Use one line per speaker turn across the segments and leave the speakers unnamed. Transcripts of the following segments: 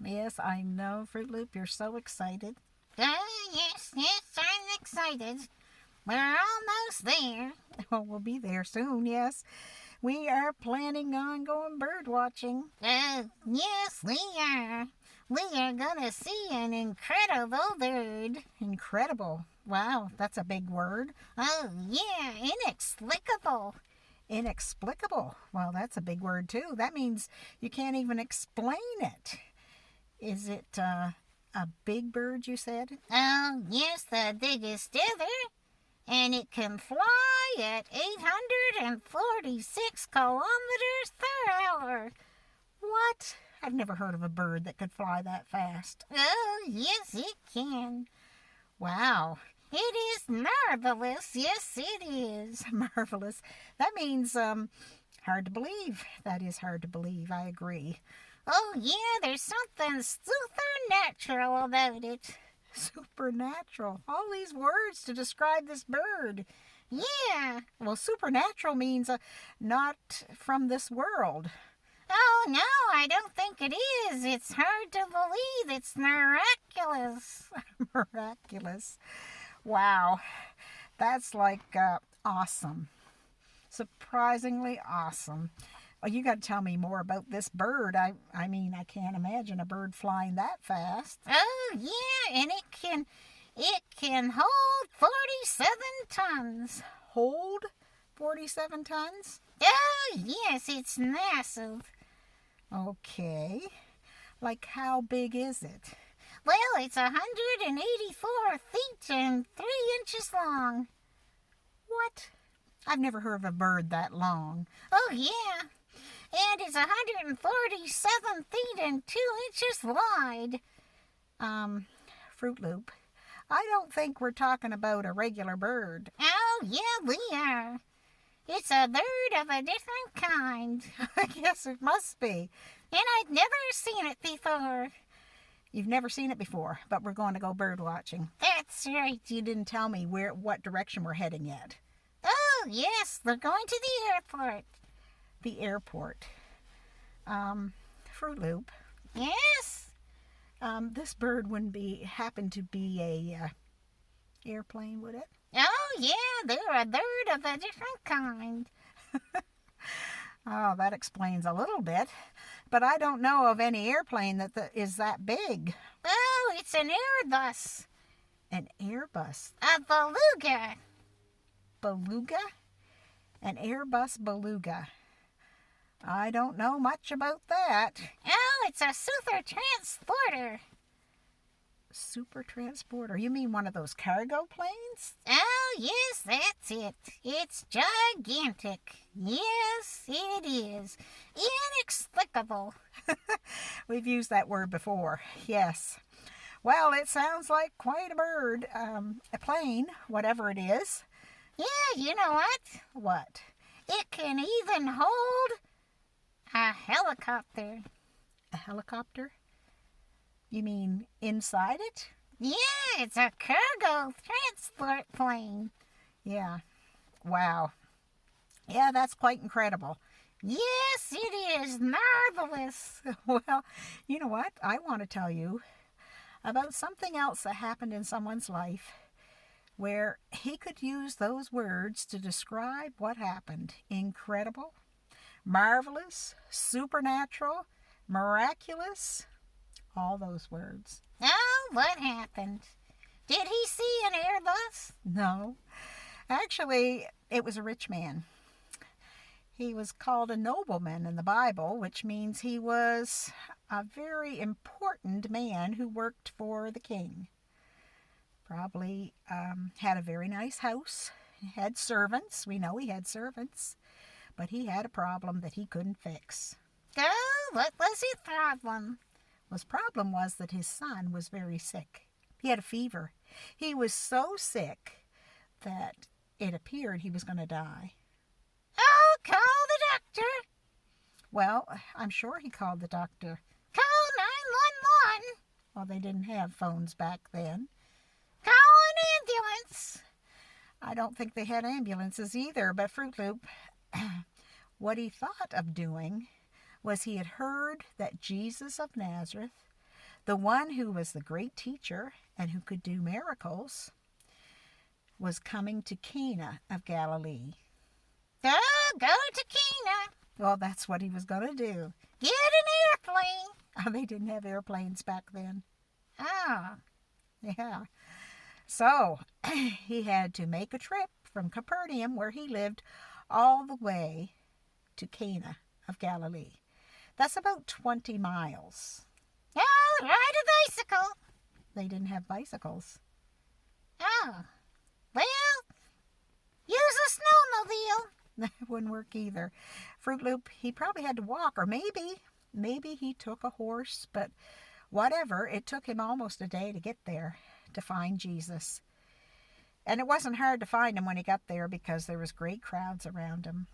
Yes, I know, Fruit Loop, you're so excited.
Yes, I'm excited. We're almost there.
Well, we'll be there soon, yes. We are planning on going bird watching.
Yes, we are. We are gonna see an incredible bird.
Incredible. Wow, that's a big word.
Oh, yeah, inexplicable.
Inexplicable. Well, that's a big word, too. That means you can't even explain it. Is it a big bird, you said?
Oh, yes, the biggest ever. And it can fly at 846 kilometers per hour.
What? I've never heard of a bird that could fly that fast.
Oh, yes, it can.
Wow.
It is marvelous. Yes, it is.
Marvelous. That means hard to believe. That is hard to believe. I agree.
Oh, yeah, there's something supernatural about it.
Supernatural. All these words to describe this bird.
Yeah.
Well, supernatural means not from this world.
Oh, no, I don't think it is. It's hard to believe. It's miraculous.
Miraculous. Wow. That's like awesome. Surprisingly awesome. Well, you got to tell me more about this bird. I mean, I can't imagine a bird flying that fast.
Oh, yeah, and it can hold 47 tons.
Hold 47 tons?
Oh, yes, it's massive.
Okay. Like how big is it?
Well, it's 184 feet and 3 inches long.
What? I've never heard of a bird that long.
Oh, yeah. And it's 147 feet and 2 inches wide.
Fruit Loop, I don't think we're talking about a regular bird.
Oh, yeah, we are. It's a bird of a different kind.
I guess it must be.
And I'd never seen it before.
You've never seen it before, but we're going to go bird watching.
That's right.
You didn't tell me what direction we're heading yet.
Oh, yes, we're going to the airport.
The airport. Fruit Loop.
Yes?
This bird wouldn't happen to be a airplane, would it?
Oh, yeah, they're a bird of a different kind.
Oh, that explains a little bit. But I don't know of any airplane that is that big.
Oh, it's an Airbus.
An Airbus.
A beluga.
Beluga? An Airbus beluga. I don't know much about that.
Oh, it's a super transporter.
Super transporter? You mean one of those cargo planes?
Oh, yes, that's it. It's gigantic. Yes, it is. Inexplicable.
We've used that word before. Yes. Well, it sounds like quite a bird. A plane, whatever it is.
Yeah, you know what?
What?
It can even hold a helicopter.
A helicopter? You mean inside it?
Yeah, it's a cargo transport plane.
Yeah. Wow. Yeah, that's quite incredible.
Yes, it is marvelous.
Well, you know what? I want to tell you about something else that happened in someone's life where he could use those words to describe what happened. Incredible, marvelous, supernatural, miraculous, all those words.
Oh, what happened? Did he see an Airbus?
No, actually, it was a rich man. He was called a nobleman in the Bible, which means he was a very important man who worked for the king. Probably had a very nice house, had servants. We know he had servants, but he had a problem that he couldn't fix.
Oh, what was his problem?
His problem was that his son was very sick. He had a fever. He was so sick that it appeared he was going to die.
Oh, call the doctor.
Well, I'm sure he called the doctor.
Call 911.
Well, they didn't have phones back then.
Call an ambulance.
I don't think they had ambulances either, but Fruit Loop, what he thought of doing was he had heard that Jesus of Nazareth The one who was the great teacher and who could do miracles was coming to Cana of Galilee.
Oh, go to Cana.
Well, that's what he was going to do.
Get an airplane.
Oh, they didn't have airplanes back then.
Oh.
Yeah. So he had to make a trip from Capernaum, where he lived, all the way to Cana of Galilee. That's about 20 miles.
Oh, ride a bicycle.
They didn't have bicycles.
Oh. Well, use a snowmobile.
That wouldn't work either. Fruit Loop, he probably had to walk, or maybe he took a horse, but whatever, it took him almost a day to get there, to find Jesus. And it wasn't hard to find him when he got there, because there was great crowds around him.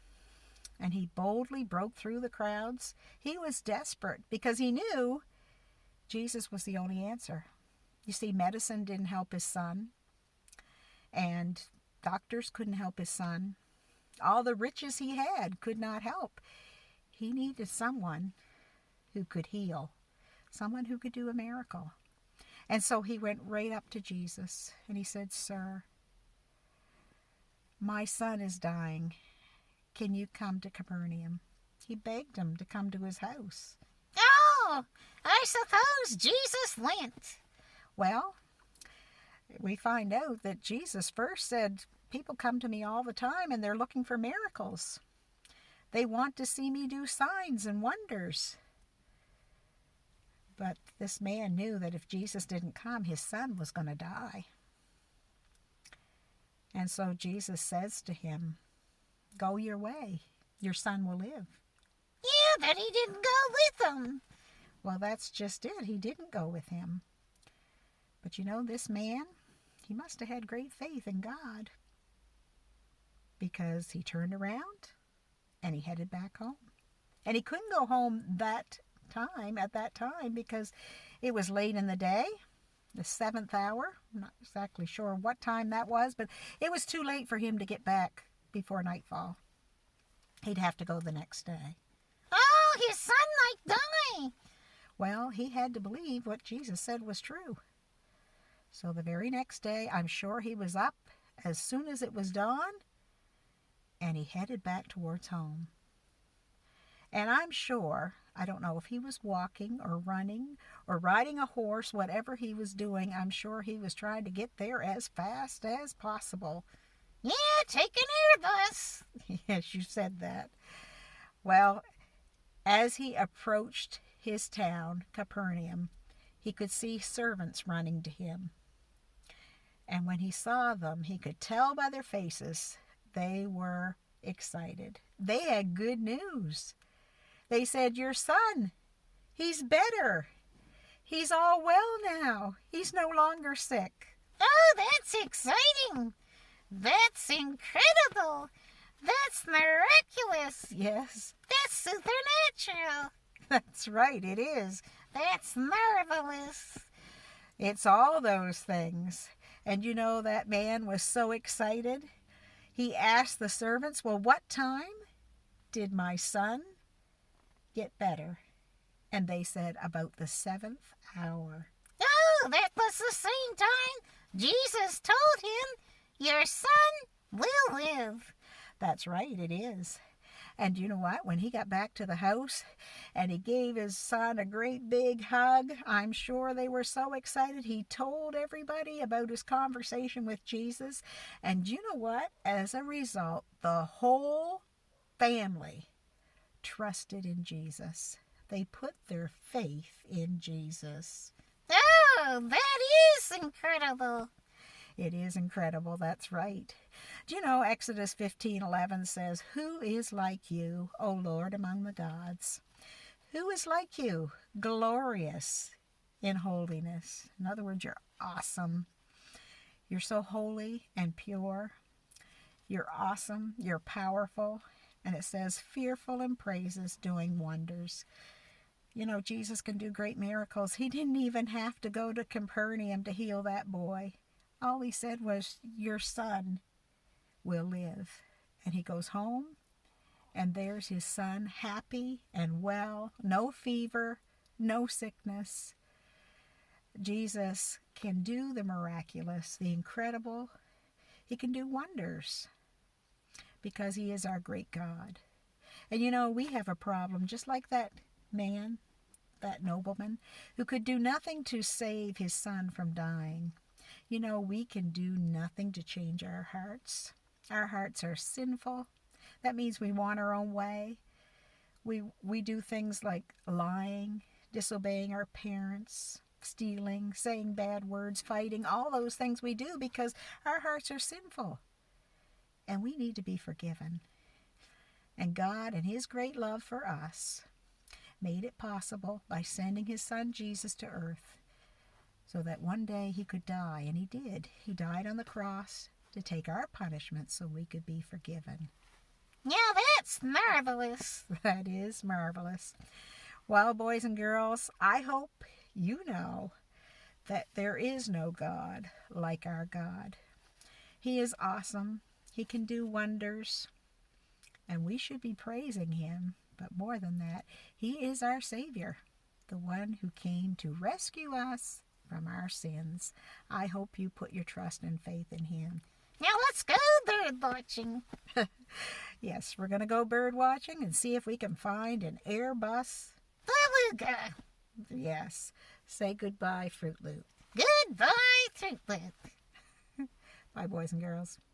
And he boldly broke through the crowds. He was desperate because he knew Jesus was the only answer. You see, medicine didn't help his son, and doctors couldn't help his son. All the riches he had could not help. He needed someone who could heal, someone who could do a miracle. And so he went right up to Jesus and he said, "Sir, my son is dying. Can you come to Capernaum?" He begged him to come to his house.
Oh, I suppose Jesus went.
Well, we find out that Jesus first said, "People come to me all the time and they're looking for miracles. They want to see me do signs and wonders." But this man knew that if Jesus didn't come, his son was going to die. And so Jesus says to him, "Go your way. Your son will live."
Yeah, but he didn't go with them.
Well, that's just it. He didn't go with him. But you know, this man, he must have had great faith in God, because he turned around and he headed back home. And he couldn't go home at that time because it was late in the day, the 7th hour. I'm not exactly sure what time that was, but it was too late for him to get back before nightfall. He'd have to go the next day.
Oh, his son might die.
Well, he had to believe what Jesus said was true. So the very next day, I'm sure he was up as soon as it was dawn, and he headed back towards home. And I'm sure, I don't know if he was walking or running or riding a horse, whatever he was doing, I'm sure he was trying to get there as fast as possible.
Yeah, take an airbus.
Yes, you said that. Well, as he approached his town, Capernaum, he could see servants running to him. And when he saw them, he could tell by their faces they were excited. They had good news. They said, "Your son, he's better. He's all well now. He's no longer sick."
Oh, that's exciting. That's incredible. That's miraculous.
Yes,
That's supernatural.
that's right, it is.
That's marvelous.
It's all those things. And you know, that man was so excited. He asked the servants, "Well, what time did my son get better?" And they said, "About the 7th hour.
Oh, that was the same time Jesus told him, "Your son will live."
That's right, it is. And you know what? When he got back to the house and he gave his son a great big hug, I'm sure they were so excited. He told everybody about his conversation with Jesus. And you know what? As a result, the whole family trusted in Jesus. They put their faith in Jesus.
Oh, that is incredible.
It is incredible, that's right. Do you know Exodus 15:11 says, "Who is like you, O Lord, among the gods? Who is like you, glorious in holiness?" In other words, you're awesome. You're so holy and pure. You're awesome. You're powerful. And it says, "Fearful in praises, doing wonders." You know, Jesus can do great miracles. He didn't even have to go to Capernaum to heal that boy. All he said was, "Your son will live." And he goes home, and there's his son, happy and well, no fever, no sickness. Jesus can do the miraculous, the incredible. He can do wonders because he is our great God. And you know, we have a problem just like that man, that nobleman, who could do nothing to save his son from dying. You know, we can do nothing to change our hearts. Our hearts are sinful. That means we want our own way. We do things like lying, disobeying our parents, stealing, saying bad words, fighting, all those things we do because our hearts are sinful. And we need to be forgiven. And God, in his great love for us, made it possible by sending his son Jesus to earth so that one day he could die, and he did. He died on the cross to take our punishment so we could be forgiven.
Yeah, that's marvelous.
That is marvelous. Well, boys and girls, I hope you know that there is no God like our God. He is awesome. He can do wonders, and we should be praising him. But more than that, he is our Savior, the one who came to rescue us from our sins. I hope you put your trust and faith in him.
Now let's go bird watching.
Yes, we're going to go bird watching and see if we can find an Airbus.
Beluga.
Yes. Say goodbye, Fruit Loop.
Goodbye, Fruit Loop.
Bye, boys and girls.